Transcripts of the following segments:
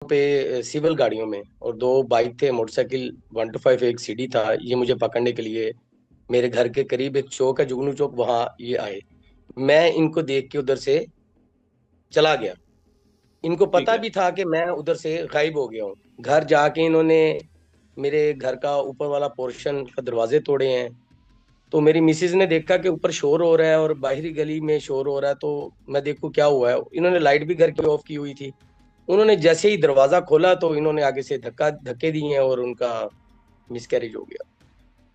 पे सिविल गाड़ियों में और दो बाइक थे, मोटरसाइकिल 125, एक सीडी था। ये मुझे पकड़ने के लिए मेरे घर के करीब एक चौक है, जुगनू चौक, वहां ये आए। मैं इनको देख के उधर से चला गया। इनको ठीक पता है। भी था कि मैं उधर से गायब हो गया हूँ। घर जाके इन्होंने मेरे घर का ऊपर वाला पोर्शन का दरवाजे तोड़े हैं। तो मेरी मिसेज ने देखा कि ऊपर शोर हो रहा है और बाहरी गली में शोर हो रहा है, तो मैं देखूं क्या हुआ है। इन्होंने लाइट भी घर की ऑफ की हुई थी। उन्होंने जैसे ही दरवाजा खोला तो इन्होंने आगे से धक्का धक्के दिए हैं और उनका मिसकैरेज हो गया।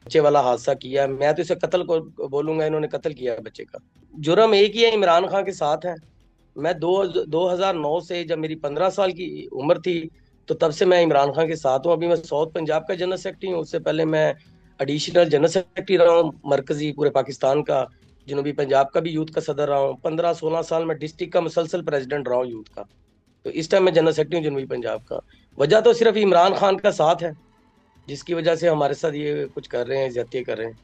बच्चे वाला हादसा किया। मैं तो इसे कत्ल को बोलूंगा, इन्होंने कत्ल किया है बच्चे का। जुर्म एक ही है, इमरान खान के साथ है। मैं 2009 से, जब मेरी 15 साल की उम्र थी, तो तब से मैं इमरान खान के साथ हूँ। अभी मैं साउथ पंजाब का जनरल सेक्रेटरी हूँ। उससे पहले मैं एडिशनल जनरल सेक्रेटरी रहा हूँ मरकजी पूरे पाकिस्तान का। जनूबी पंजाब का भी यूथ का सदर रहा हूँ। 15-16 साल मैं डिस्ट्रिक्ट का मुसलसल प्रेसिडेंट रहा हूँ यूथ का। तो इस टाइम मैं जनरल सेक्रेटरी हूँ जनूबी पंजाब का। वजह तो सिर्फ इमरान खान का साथ है, जिसकी वजह से हमारे साथ ये कुछ कर रहे हैं, ज्यादती कर रहे हैं।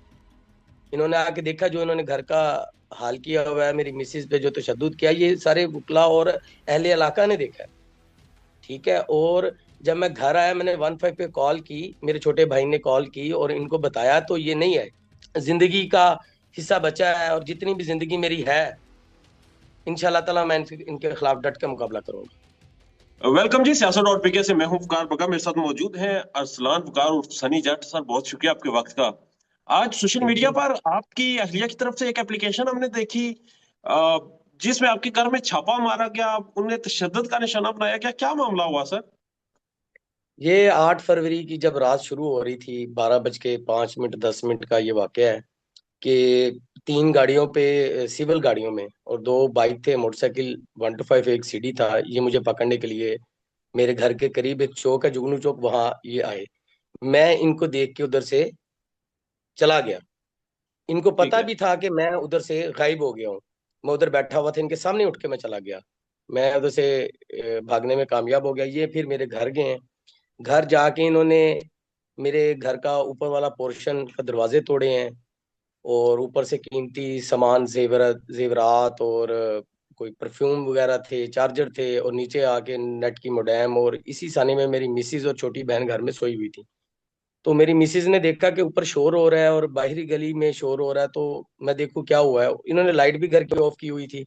इन्होंने आके देखा जो इन्होंने घर का हाल किया हुआ है, मेरी मिसिज पे जो तशद्दुद किया, ये सारे वकला और अहले इलाका ने देखा है। ठीक है। और जब मैं घर आया, मैंने 15 पे कॉल की, मेरे छोटे भाई ने कॉल की और इनको बताया, तो ये नहीं है। जिंदगी का हिस्सा बचा है और जितनी भी जिंदगी मेरी है, इंशाल्लाह ताला मैं इनके खिलाफ डट के मुकाबला करूंगा। वेलकम जी, सियासत डॉट पीके से मैं हूं फुकार बका। मेरे साथ मौजूद हैं अरसलान फुकार और सनी जट। सर, बहुत शुक्रिया आपके वक्त का। आज सोशल थैंक मीडिया यू। पर आपकी अहलिया की तरफ से एक एप्लीकेशन हमने देखी, अ, जिसमें आपके घर में छापा मारा गया, उन्हें तशद्दुद का निशाना बनाया गया। क्या मामला हुआ सर? ये 8 फरवरी की जब रात शुरू हो रही थी, 12:05 10 मिनट का ये वाकया है कि तीन गाड़ियों पे, सिविल गाड़ियों में, और दो बाइक थे, मोटरसाइकिल 125, एक सीडी था। ये मुझे पकड़ने के लिए मेरे घर के करीब एक चौक है, जुगनू चौक, वहां ये आए। मैं इनको देख के उधर से चला गया। इनको ठीक पता है। भी था कि मैं उधर से गायब हो गया हूँ। मैं उधर बैठा हुआ था, इनके सामने उठ के मैं चला गया। मैं उधर से भागने में कामयाब हो गया। ये फिर मेरे घर गए हैं। घर जाके इन्होंने मेरे घर का ऊपर वाला पोर्शन का दरवाजे तोड़े हैं और ऊपर से कीमती सामान, जेवरात और कोई परफ्यूम वगैरह थे, चार्जर थे, और नीचे आके नेट की मोडेम। और इसी साने में मेरी मिसिज और छोटी बहन घर में सोई हुई थी। तो मेरी मिसिज ने देखा कि ऊपर शोर हो रहा है और बाहरी गली में शोर हो रहा है, तो मैं देखूं क्या हुआ है। इन्होंने लाइट भी घर की ऑफ की हुई थी।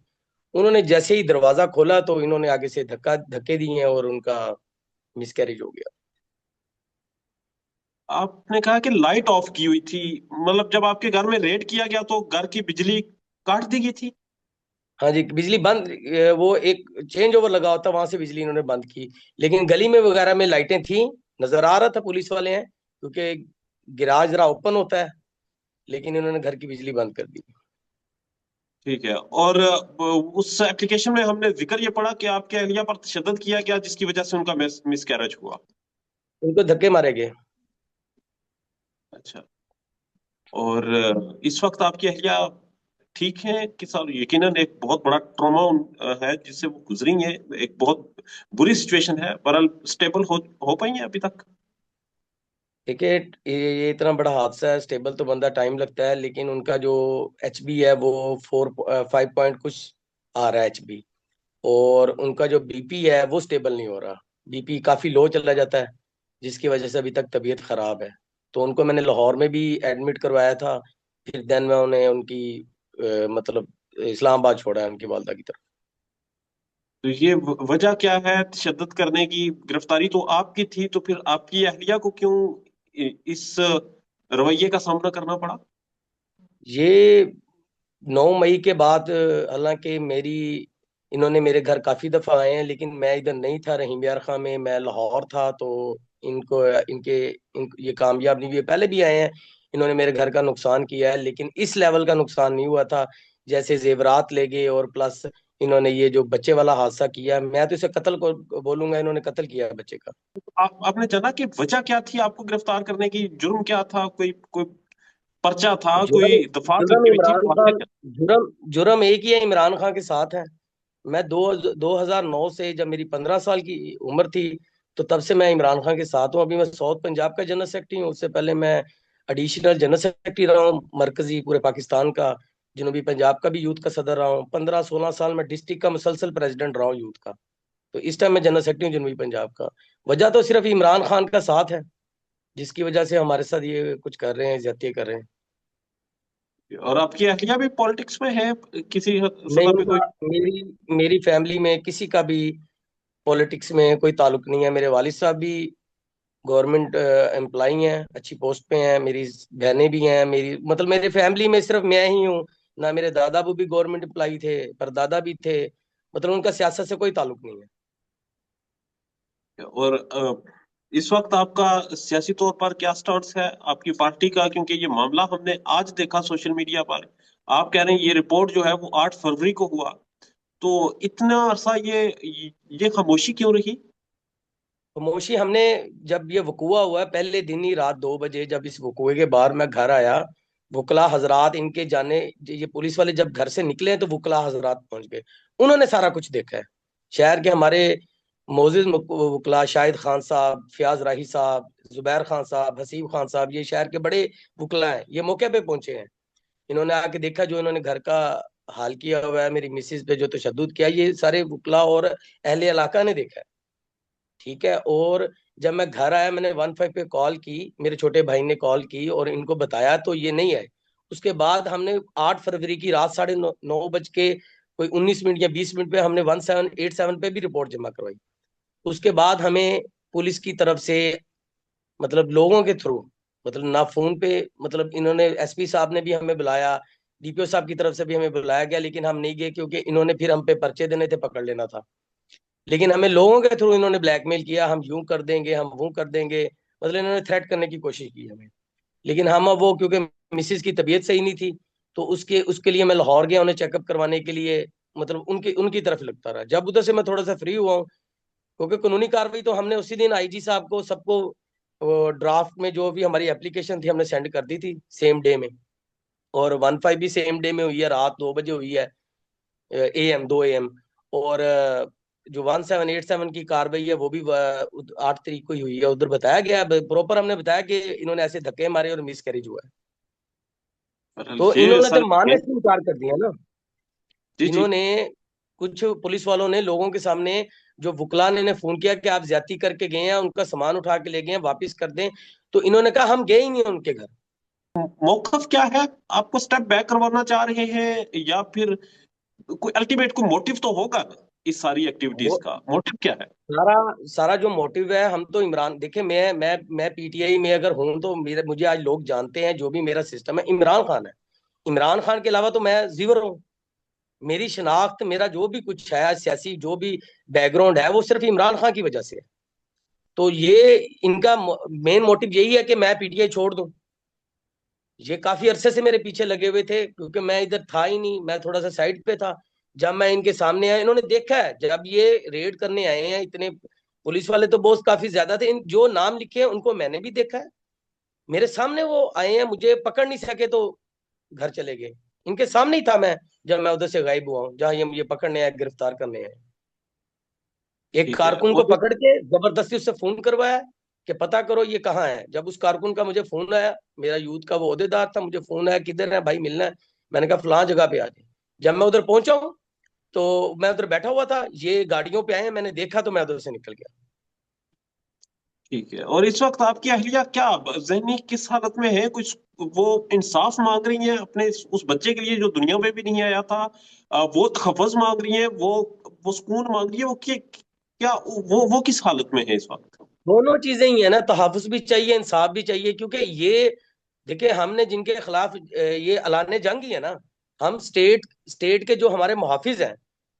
उन्होंने जैसे ही दरवाजा खोला तो इन्होंने आगे से धक्का धक्के दिए हैं और उनका मिसकैरेज हो गया। आपने कहा कि लाइट ऑफ की हुई थी, मतलब जब आपके घर में रेड किया गया तो घर की बिजली काट दी गई थी? हाँ जी, बिजली बंद। वो एक चेंज ओवर लगा होता, वहां से बिजली इन्होंने बंद की। लेकिन गली में वगैरह में लाइटें थी, नजर आ रहा था पुलिस वाले हैं, क्योंकि गिराज जरा ओपन होता है। लेकिन इन्होंने घर की बिजली बंद कर दी। ठीक है। और उस एप्लीकेशन में हमने जिक्र ये पढ़ा कि आपके अहलिया पर तशद्दुद किया गया, जिसकी वजह से उनका मिस कैरेज हुआ। उनको धक्के मारे गए। अच्छा। और इस वक्त आपकी अहलिया ठीक है कि सर? यकीनन एक बहुत बड़ा ट्रॉमा है जिससे वो गुजरी है। एक बहुत बुरी सिचुएशन है, बहरहाल स्टेबल हो पाई है अभी तक? देखिए, ये इतना बड़ा हादसा है, स्टेबल तो बंदा टाइम लगता है, लेकिन उनका जो HB है वो 5 पॉइंट कुछ आ रहा है HB। और उनका जो BP है वो स्टेबल नहीं हो रहा। BP काफी लो चला जाता है, जिसकी वजह से अभी तक तबीयत खराब है। तो उनको मैंने लाहौर में भी एडमिट करवाया था। फिर देन मैं उन्हें उनकी मतलब इस्लामाबाद छोड़ा है उनकी वालदा की तरफ। तो ये वजह क्या है तशद्दुद करने की? गिरफ्तारी तो आपकी थी, तो फिर आपकी अहलिया को क्यों इस रवैये का सामना करना पड़ा? ये 9 मई के बाद, हालांकि इन्होंने मेरे घर काफी दफा आए हैं, लेकिन मैं इधर नहीं था, रहीम यार खां में, मैं लाहौर था। तो इनको ये कामयाब नहीं हुए। पहले भी आए हैं, इन्होंने मेरे घर का नुकसान किया है, लेकिन इस लेवल का नुकसान नहीं हुआ था। जैसे जेवरात ले गए और प्लस इन्होंने ये जो बच्चे वाला हादसा किया, मैं तो इसे कत्ल को बोलूंगा, इन्होंने कत्ल किया है बच्चे का। आपने जाना कि वजह क्या थी आपको गिरफ्तार करने की? जुर्म क्या था? कोई कोई पर्चा था? जुर्म कोई दफात जुर्म लगी हुई थी? इमरान मामला खान क्या? जुर्म जुर्म एक ही है, इमरान खान के साथ है। मैं 2009 से, जब मेरी 15 साल की उम्र थी, तो तब से मैं इमरान खान के साथ हूँ। अभी मैं साउथ पंजाब का जनरल सेक्रेटरी हूँ। उससे पहले मैं एडिशनल जनरल सेक्रेटरी रहा हूँ मरकजी पूरे पाकिस्तान का। जनूबी पंजाब का भी यूथ का सदर रहा हूँ। 15-16 साल मैं डिस्ट्रिक्ट का मुसलसल प्रेसिडेंट रहा हूँ यूथ का। तो इस टाइम मैं जनरल सेक्रेटरी हूँ जनूबी पंजाब का। वजह तो सिर्फ इमरान खान का साथ है, जिसकी वजह से हमारे साथ ये कुछ कर रहे हैं, ज्यादती कर रहे हैं। और आपकी अहलिया भी पॉलिटिक्स में है किसी नहीं, सतह पे कोई? उनका मेरी मेरी फैमिली में किसी का भी पॉलिटिक्स में कोई ताल्लुक नहीं है। मेरे वालिद साहब भी गवर्नमेंट एम्प्लॉई हैं, अच्छी पोस्ट पे हैं। मेरी बहनें भी हैं, मेरी मतलब मेरे फैमिली में सिर्फ मैं ही हूँ। ना मेरे दादा वो भी गवर्नमेंट एम्प्लॉई थे, परदादा भी थे। मतलब उनका सियासत से कोई ताल्लुक नहीं है। और इस वक्त आपका सियासी तौर पर क्या स्टांस है आपकी पार्टी का? क्योंकि ये मामला हमने आज देखा सोशल मीडिया पर। आप कह रहे हैं ये रिपोर्ट जो है वो 8 फरवरी को हुआ, तो इतना अरसा ये खामोशी क्यों रही? खामोशी हमने, जब ये वकूआ हुआ है पहले दिन ही रात 2 बजे, जब इस वकूए के बाद मैं घर आया, वकला हजरात इनके जाने, ये पुलिस वाले जब घर से निकले तो वकला हजरात पहुंच गए। उन्होंने सारा कुछ देखा है। शहर के हमारे मोजिज वकला, शाहिद खान साहब, फयाज राही साहब, जुबैर खान साहब, हसीब खान साहब, ये शहर के बड़े वकला हैं, ये मौके पे पहुंचे हैं। इन्होंने आके देखा, जो इन्होंने घर का हाल किया हुआ है, मेरी मिसिज पे जो तशद्दुद किया, ये सारे वकला और अहले इलाका ने देखा है। ठीक है। और जब मैं घर आया, मैंने 15 पे कॉल की, मेरे छोटे भाई ने कॉल की और इनको बताया, तो ये नहीं आए। उसके बाद हमने 8 फरवरी की रात 9:30 बज के कोई 19 मिनट या 20 मिनट पे हमने 1787 पे भी रिपोर्ट जमा करवाई। उसके बाद हमें पुलिस की तरफ से, मतलब लोगों के थ्रू, मतलब ना फोन पे, मतलब इन्होंने एसपी साहब ने भी हमें बुलाया, डीपीओ साहब की तरफ से भी हमें बुलाया गया, लेकिन हम नहीं गए क्योंकि इन्होंने फिर हम पे पर्चे देने थे, पकड़ लेना था। लेकिन हमें लोगों के थ्रू इन्होंने ब्लैकमेल किया, हम यूं कर देंगे, हम वो कर देंगे, मतलब इन्होंने थ्रेट करने की कोशिश की हमें। लेकिन हम अब वो, क्योंकि मिसिज की तबीयत सही नहीं थी, तो उसके उसके लिए मैं लाहौर गया उन्हें चेकअप करवाने के लिए। मतलब उनकी उनकी तरफ लगता रहा। जब उधर से मैं थोड़ा सा फ्री हुआ हूँ, क्योंकि कानूनी कार्रवाई तो हमने उसी दिन आईजी साहब को सबको ड्राफ्ट में जो भी हमारी एप्लीकेशन थी हमने सेंड कर दी थी सेम डे में। और 15 भी सेम डे में हुई है, रात 2 बजे हुई है, AM 2 AM। और जो 1787 की कार्रवाई है वो भी 8 तारीख को ही हुई है। उधर बताया गया, प्रॉपर हमने बताया कि इन्होंने ऐसे धक्के मारे और मिस कैरेज हुआ है। बहरहाल तो ये इन्होंने सर तो मानने से इनकार कर दिया ना। जी जी। इन्होंने, कुछ पुलिस वालों ने लोगों के सामने, जो वकला ने फोन किया कि आप ज्यादती करके गए हैं, उनका सामान उठा के ले गए हैं, वापिस कर दें, तो इन्होंने कहा हम गए ही नहीं उनके घर। मौकफ क्या है? आपको स्टेप बैक करवाना चाह रहे हैं या फिर कोई अल्टीमेट कोई मोटिव तो होगा ना? इस सारी एक्टिविटीज वो का मोटिव क्या है? सारा सारा जो मोटिव है, हम तो इमरान, देखे मैं PTI में अगर हूं तो मेरे मुझे आज लोग जानते हैं, जो भी मेरा सिस्टम है इमरान खान है। इमरान खान के अलावा तो मैं जीरो हूँ। मेरी शनाख्त, मेरा जो भी कुछ है सियासी, जो भी बैकग्राउंड है, वो सिर्फ इमरान खान की वजह से है। तो ये इनका मेन मोटिव यही है कि मैं PTI छोड़ दूं। ये काफी अरसे से मेरे पीछे लगे हुए थे, क्योंकि मैं इधर था ही नहीं, मैं थोड़ा सा साइड पे था। जब मैं इनके सामने आया, इन्होंने देखा है, जब ये रेड करने आए हैं, इतने पुलिस वाले तो बहुत काफी ज्यादा थे, इन जो नाम लिखे हैं उनको मैंने भी देखा है। मेरे सामने वो आए हैं, मुझे पकड़ नहीं सके तो घर चले गए। इनके सामने ही था मैं, जब मैं उधर से गायब हुआ हूँ, जहाँ ये मुझे पकड़ने आए, गिरफ्तार करने आए। एक ठीक है। कारकुन को और पकड़ के जबरदस्ती उससे फोन करवाया कि पता करो ये कहाँ है। जब उस कारकुन का मुझे फोन आया, मेरा यूथ का वो ओहदेदार था, मुझे फोन आया, किधर है भाई, मिलना है। मैंने कहा फलां जगह पे आ जाए। जब मैं उधर पहुंचा हूँ, तो मैं उधर बैठा हुआ था, ये गाड़ियों पे आए, मैंने देखा तो मैं उधर से निकल गया। ठीक है। और इस वक्त आपकी अहलिया क्या जहनी किस हालत में है? कुछ वो इंसाफ मांग रही हैं अपने उस बच्चे के लिए जो दुनिया में भी नहीं आया था? वो तहफ़्फ़ुज़ मांग रही हैं, वो सुकून मांग रही है, वो क्या वो किस हालत में है इस वक्त? दोनों चीजें ही है ना, तहफ़्फ़ुज़ भी चाहिए, इंसाफ भी चाहिए। क्योंकि ये देखिए, हमने जिनके खिलाफ ये ऐलान जंग ही है ना, हम स्टेट स्टेट के जो हमारे मुहाफिज हैं,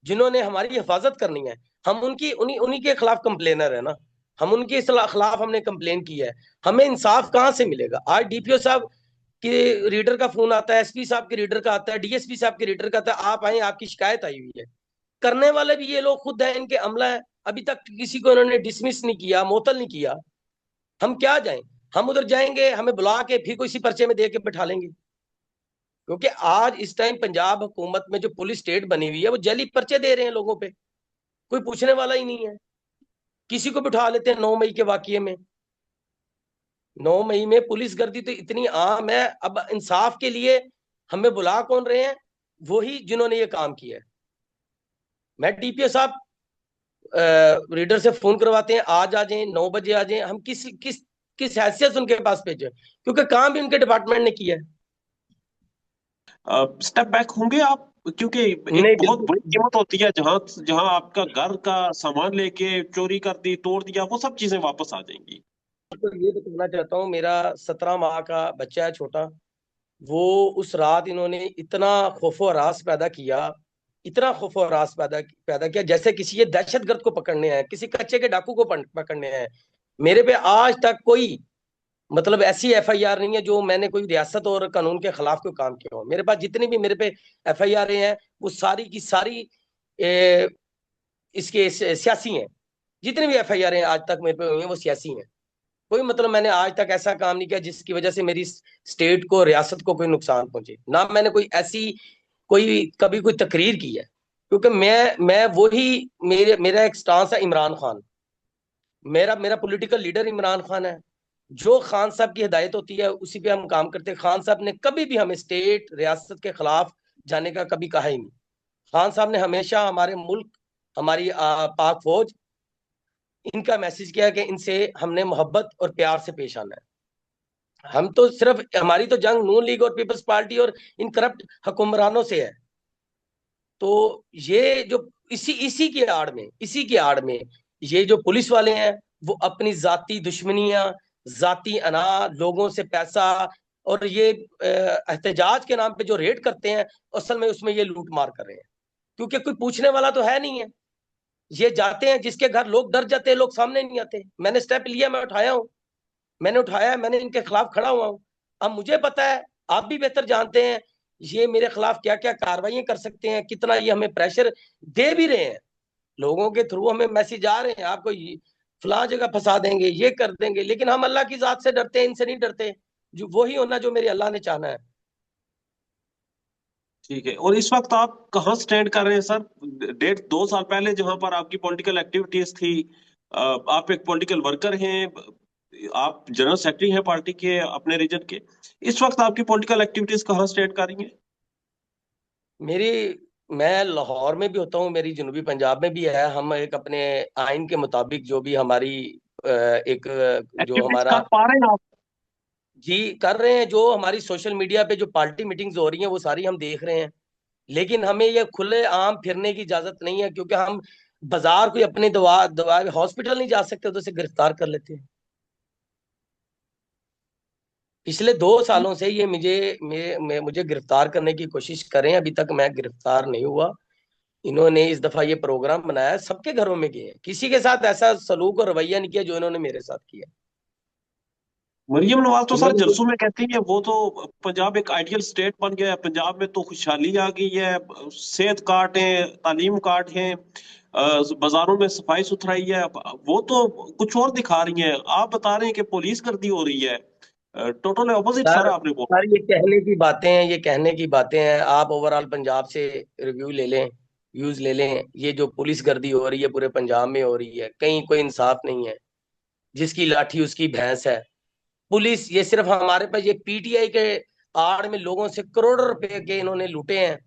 जिन्होंने हमारी हिफाजत करनी है, हम उनकी उन्हीं उन्हीं के खिलाफ कंप्लेनर है ना। हम उनके खिलाफ हमने कंप्लेन की है। हमें इंसाफ कहाँ से मिलेगा? आज DPO साहब के रीडर का फोन आता है, SP साहब के रीडर का आता है, DSP साहब के रीडर का आता है, आप आए, आपकी शिकायत आई हुई है। करने वाले भी ये लोग खुद हैं, इनके अमला है। अभी तक किसी को इन्होंने डिसमिस नहीं किया, मुअत्तल नहीं किया। हम क्या जाएं? हम उधर जाएंगे, हमें बुला के फिर कोई इसी पर्चे में दे के बैठा लेंगे। क्योंकि आज इस टाइम पंजाब हुकूमत में जो पुलिस स्टेट बनी हुई है, वो जली पर्चे दे रहे हैं लोगों पे, कोई पूछने वाला ही नहीं है। किसी को बिठा लेते हैं 9 मई के वाकये में। 9 मई में पुलिस गर्दी तो इतनी आम है। अब इंसाफ के लिए हमें बुला कौन रहे हैं? वही जिन्होंने ये काम किया है। मैं DPO साहब रीडर से फोन करवाते हैं, आज आ जाएं, 9 बजे आ जाएं। हम किस किस किस हैसियत से उनके पास भेजे? क्योंकि काम भी उनके डिपार्टमेंट ने किया है। स्टेप बैक होंगे आप, क्योंकि एक नहीं, बहुत बड़ी बिल्कुल। कीमत होती है, जहां जहां आपका घर का सामान लेके चोरी कर दी, तोड़ दिया, वो सब चीजें वापस आ जाएंगी। तो ये बताना चाहता हूँ, मेरा 17 माह का बच्चा है छोटा। वो उस रात इन्होंने इतना खौफो हरास पैदा किया, इतना खौफो हरास पैदा पैदा किया, जैसे किसी ये दहशतगर्द को पकड़ने आए, किसी कच्चे के डाकू को पकड़ने आए। मेरे पे आज तक कोई मतलब ऐसी एफआईआर नहीं है जो मैंने कोई रियासत और कानून के खिलाफ कोई काम किया हो। मेरे पास जितनी भी मेरे पे एफआईआर हैं, वो सारी की सारी ए, इसके सियासी हैं। जितनी भी एफआईआर हैं आज तक मेरे पे हुई हैं, वो सियासी हैं। कोई मतलब मैंने आज तक ऐसा काम नहीं किया जिसकी वजह से मेरी स्टेट को, रियासत को कोई नुकसान पहुंचे। ना मैंने कोई ऐसी कोई कभी कोई तकरीर की है। क्योंकि मैं वही, मेरा एक स्टांस है इमरान खान। मेरा मेरा पॉलिटिकल लीडर इमरान खान है। जो खान साहब की हिदायत होती है उसी पे हम काम करते हैं। खान साहब ने कभी भी हमें स्टेट रियासत के खिलाफ जाने का कभी कहा ही नहीं। खान साहब ने हमेशा हमारे मुल्क, हमारी पाक फौज, इनका मैसेज किया कि इनसे हमने मोहब्बत और प्यार से पेश आना है। हम तो सिर्फ, हमारी तो जंग नून लीग और पीपल्स पार्टी और इन करप्ट हुक्मरानों से है। तो ये जो इसी की आड़ में ये जो पुलिस वाले हैं, वो अपनी जाती दुश्मनियां, जाती अना, लोगों से पैसा, और ये एहतजाज के नाम पे जो रेड करते हैं, असल में उसमें ये लूट मार कर रहे हैं। क्योंकि कोई पूछने वाला तो है नहीं है। ये जाते हैं जिसके घर, लोग डर जाते हैं, लोग सामने नहीं आते। मैंने स्टेप लिया, मैं उठाया हूँ, मैंने उठाया, मैंने इनके खिलाफ खड़ा हुआ हूँ। अब मुझे पता है, आप भी बेहतर जानते हैं, ये मेरे खिलाफ क्या क्या कार्रवाई कर सकते हैं, कितना ये हमें प्रेशर दे भी रहे हैं। लोगों के थ्रू हमें मैसेज आ रहे हैं, आपको फलां जगह फंसा देंगे, ये कर देंगे। लेकिन हम अल्लाह की जात से डरते हैं, इनसे नहीं डरते। जो वही होना जो मेरे अल्लाह ने चाहना है। ठीक है, और इस वक्त आप कहाँ स्टैंड कर रहे हैं सर? 2 साल पहले जहां पर आपकी पॉलिटिकल एक्टिविटीज थी, आप एक पॉलिटिकल वर्कर हैं, आप जनरल सेक्रेटरी हैं पार्टी के अपने रीजन के, इस वक्त आपकी पॉलिटिकल एक्टिविटीज कहाँ स्टैंड कर रही हैं? मेरी मैं लाहौर में भी होता हूँ, मेरी जनूबी पंजाब में भी है। हम एक अपने आइन के मुताबिक जो भी हमारी एक जो एक्टिविटीज हमारा कर पा रहे हैं आप? जी कर रहे हैं, जो हमारी सोशल मीडिया पे जो पार्टी मीटिंग्स हो रही हैं वो सारी हम देख रहे हैं। लेकिन हमें ये खुले आम फिरने की इजाजत नहीं है, क्योंकि हम बाजार कोई अपनी दवा दवा हॉस्पिटल नहीं जा सकते तो उसे गिरफ्तार कर लेते हैं। पिछले 2 सालों से ये मुझे गिरफ्तार करने की कोशिश करें, अभी तक मैं गिरफ्तार नहीं हुआ। इन्होंने इस दफा ये प्रोग्राम बनाया, सबके घरों में गए हैं, किसी के साथ ऐसा सलूक और रवैया नहीं किया जो इन्होंने मेरे साथ किया। मरियम नवाज तो सर इन्होंने जलसों में कहती है वो तो पंजाब एक आइडियल स्टेट बन गया है, पंजाब में तो खुशहाली आ गई है, सेहत कार्ड है, तालीम कार्ड है, बाजारों में सफाई सुथराई है। वो तो कुछ और दिखा रही है, आप बता रहे हैं कि पुलिस गर्दी हो रही है। टोटल ऑपोजिट सर सारा आपने बोला। सर ये कहने की बातें हैं, ये कहने की बातें हैं। आप ओवरऑल पंजाब से रिव्यू ले लें, व्यूज ले लें। ये जो पुलिस गर्दी हो रही है पूरे पंजाब में हो रही है, कहीं कोई इंसाफ नहीं है। जिसकी लाठी उसकी भैंस है। पुलिस ये सिर्फ हमारे पास ये पीटीआई के आड़ में लोगों से करोड़ों रुपए के इन्होंने लूटे हैं।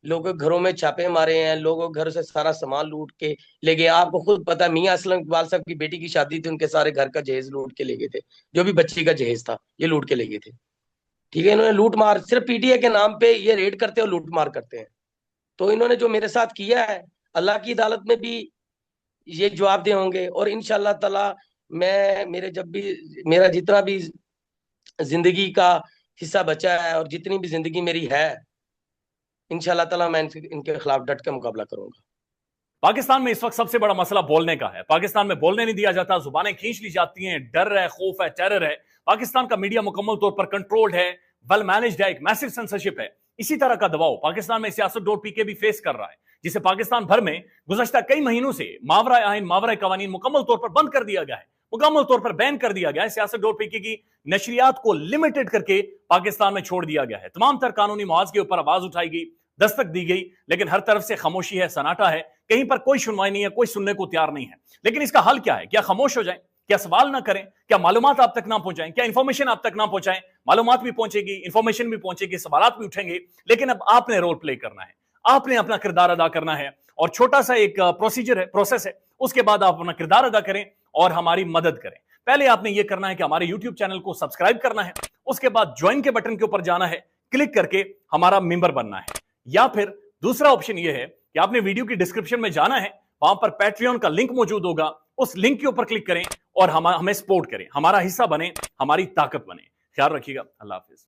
लोगों के घरों में छापे मारे हैं, लोगों के घर से सारा सामान लूट के ले गए। आपको खुद पता है, मियां असलम इकबाल साहब की बेटी की शादी थी, उनके सारे घर का जहेज लूट के ले गए थे। जो भी बच्ची का जहेज था ये लूट के ले गए थे। ठीक है, इन्होंने लूट मार, सिर्फ पीटीआई के नाम पे ये रेड करते हैं और लूट मार करते हैं। तो इन्होंने जो मेरे साथ किया है, अल्लाह की अदालत में भी ये जवाबदेह होंगे। और इंशाल्लाह ताला मैं, मेरे जब भी मेरा जितना भी जिंदगी का हिस्सा बचा है और जितनी भी जिंदगी मेरी है, इंशाल्लाह ताला मैं इनके खिलाफ डट के मुकाबला करूंगा। पाकिस्तान में इस वक्त सबसे बड़ा मसला बोलने का है। पाकिस्तान में बोलने नहीं दिया जाता, जुबानें खींच ली जाती हैं, डर है, खौफ है, टेरर है। पाकिस्तान का मीडिया मुकम्मल तौर पर कंट्रोल्ड है, वेल मैनेज्ड है, एक मैसिव सेंसरशिप है। इसी तरह का दबाव पाकिस्तान में सियासत.pk भी फेस कर रहा है, जिसे पाकिस्तान भर में गुज़श्ता कई महीनों से मावरा आइन, मावरा कवानीन मुकम्मल तौर पर बंद कर दिया गया है, मुकम्मल तौर पर बैन कर दिया गया है। सियासत.pk की नशरियात को लिमिटेड करके पाकिस्तान में छोड़ दिया गया है। तमाम तर कानूनी मुआवजे के ऊपर आवाज उठाई गई, दस्तक दी गई, लेकिन हर तरफ से खामोशी है, सन्नाटा है। कहीं पर कोई सुनवाई नहीं है, कोई सुनने को तैयार नहीं है। लेकिन इसका हल क्या है? क्या खामोश हो जाएं? क्या सवाल ना करें? क्या मालूमात आप तक ना पहुंचाएं? क्या इंफॉर्मेशन आप तक ना पहुंचाएं? मालूमात भी पहुंचेगी, इंफॉर्मेशन भी पहुंचेगी, सवालात भी उठेंगे, लेकिन अब आपने रोल प्ले करना है, आपने अपना किरदार अदा करना है। और छोटा सा एक प्रोसीजर है, प्रोसेस है, उसके बाद आप अपना किरदार अदा करें और हमारी मदद करें। पहले आपने यह करना है कि हमारे YouTube चैनल को सब्सक्राइब करना है, उसके बाद ज्वाइन के बटन के ऊपर जाना है, क्लिक करके हमारा मेंबर बनना है। या फिर दूसरा ऑप्शन यह है कि आपने वीडियो की डिस्क्रिप्शन में जाना है, वहां पर पैट्रियन का लिंक मौजूद होगा, उस लिंक के ऊपर क्लिक करें और हमें सपोर्ट करें, हमारा हिस्सा बने, हमारी ताकत बने। ख्याल रखिएगा। अल्लाह हाफिज।